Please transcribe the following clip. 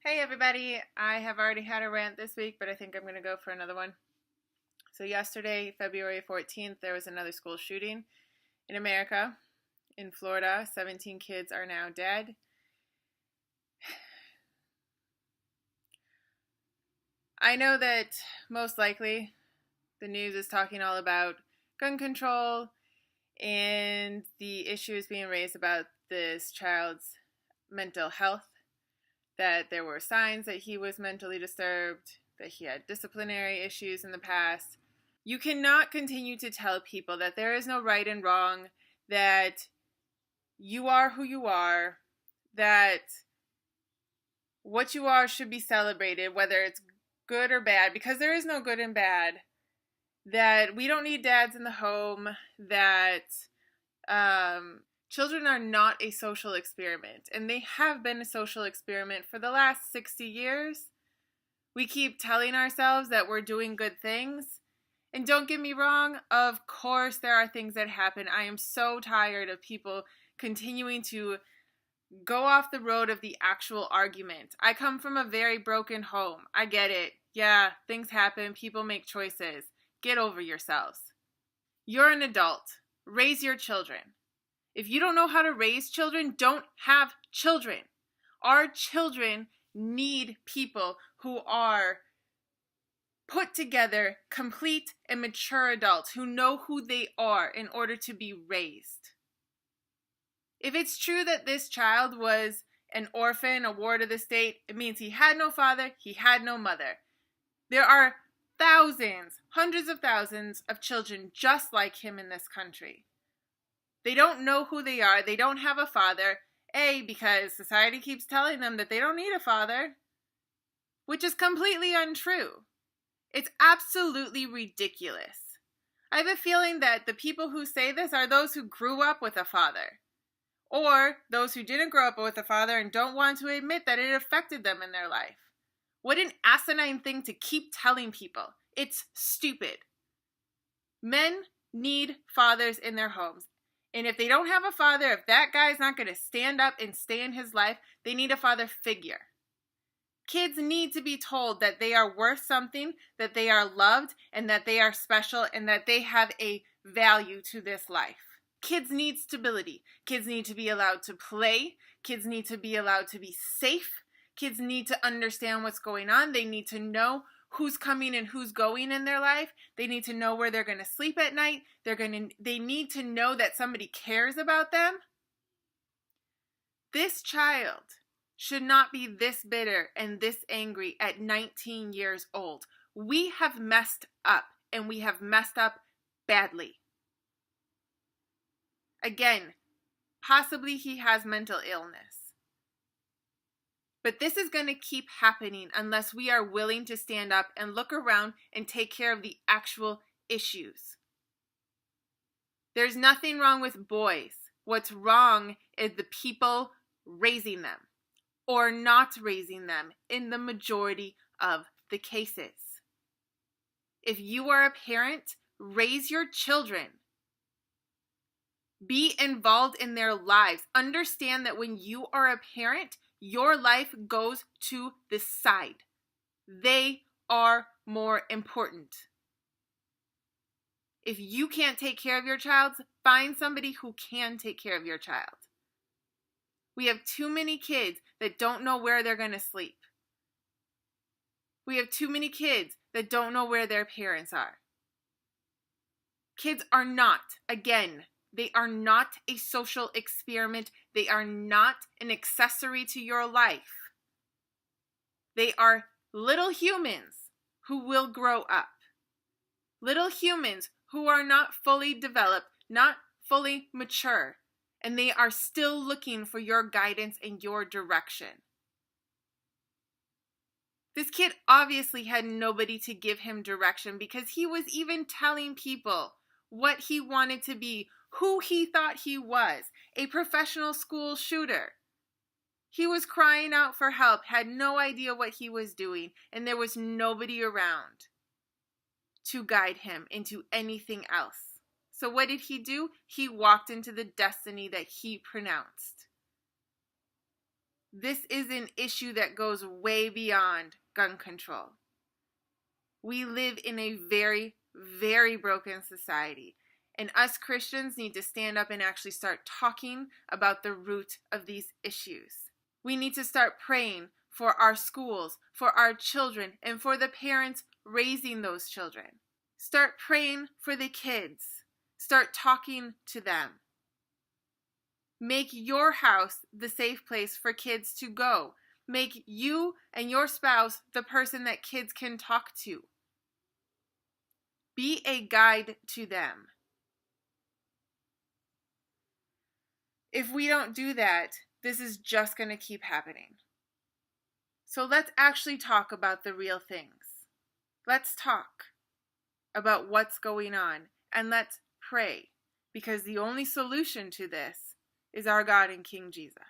Hey everybody, I have already had a rant this week, but I think I'm going to go for another one. So yesterday, February 14th, there was another school shooting in America, in Florida. 17 kids are now dead. I know that most likely the news is talking all about gun control and the issues being raised about this child's mental health, that there were signs that he was mentally disturbed, that he had disciplinary issues in the past. You cannot continue to tell people that there is no right and wrong, that you are who you are, that what you are should be celebrated, whether it's good or bad, because there is no good and bad, that we don't need dads in the home, that children are not a social experiment, and they have been a social experiment for the last 60 years. We keep telling ourselves that we're doing good things. And don't get me wrong, of course there are things that happen. I am so tired of people continuing to go off the road of the actual argument. I come from a very broken home. I get it. Yeah, things happen. People make choices. Get over yourselves. You're an adult. Raise your children. If you don't know how to raise children, don't have children. Our children need people who are put together, complete and mature adults who know who they are in order to be raised. If it's true that this child was an orphan, a ward of the state, it means he had no father, he had no mother. There are thousands, hundreds of thousands of children just like him in this country. They don't know who they are, they don't have a father, because society keeps telling them that they don't need a father, which is completely untrue. It's absolutely ridiculous. I have a feeling that the people who say this are those who grew up with a father, or those who didn't grow up with a father and don't want to admit that it affected them in their life. What an asinine thing to keep telling people. It's stupid. Men need fathers in their homes. And if they don't have a father, if that guy's not going to stand up and stay in his life, they need a father figure. Kids need to be told that they are worth something, that they are loved, and that they are special, and that they have a value to this life. Kids need stability. Kids need to be allowed to play. Kids need to be allowed to be safe. Kids need to understand what's going on. They need to know who's coming and who's going in their life. They need to know where they're going to sleep at night. They need to know that somebody cares about them. This child should not be this bitter and this angry at 19 years old. We have messed up, and we have messed up badly. Again, possibly he has mental illness. But this is going to keep happening unless we are willing to stand up and look around and take care of the actual issues. There's nothing wrong with boys. What's wrong is the people raising them, or not raising them in the majority of the cases. If you are a parent, raise your children. Be involved in their lives. Understand that when you are a parent, your life goes to the side. They are more important. If you can't take care of your child, find somebody who can take care of your child. We have too many kids that don't know where they're going to sleep. We have too many kids that don't know where their parents are. Kids are not, again, they are not a social experiment. They are not an accessory to your life. They are little humans who will grow up. Little humans who are not fully developed, not fully mature, and they are still looking for your guidance and your direction. This kid obviously had nobody to give him direction because he was even telling people what he wanted to be, who he thought he was, a professional school shooter. He was crying out for help, had no idea what he was doing, and there was nobody around to guide him into anything else. So what did he do? He walked into the destiny that he pronounced. This is an issue that goes way beyond gun control. We live in a very, very broken society, and us Christians need to stand up and actually start talking about the root of these issues. We need to start praying for our schools, for our children, and for the parents raising those children. Start praying for the kids. Start talking to them. Make your house the safe place for kids to go. Make you and your spouse the person that kids can talk to. Be a guide to them. If we don't do that, this is just going to keep happening. So let's actually talk about the real things. Let's talk about what's going on, and let's pray, because the only solution to this is our God and King Jesus.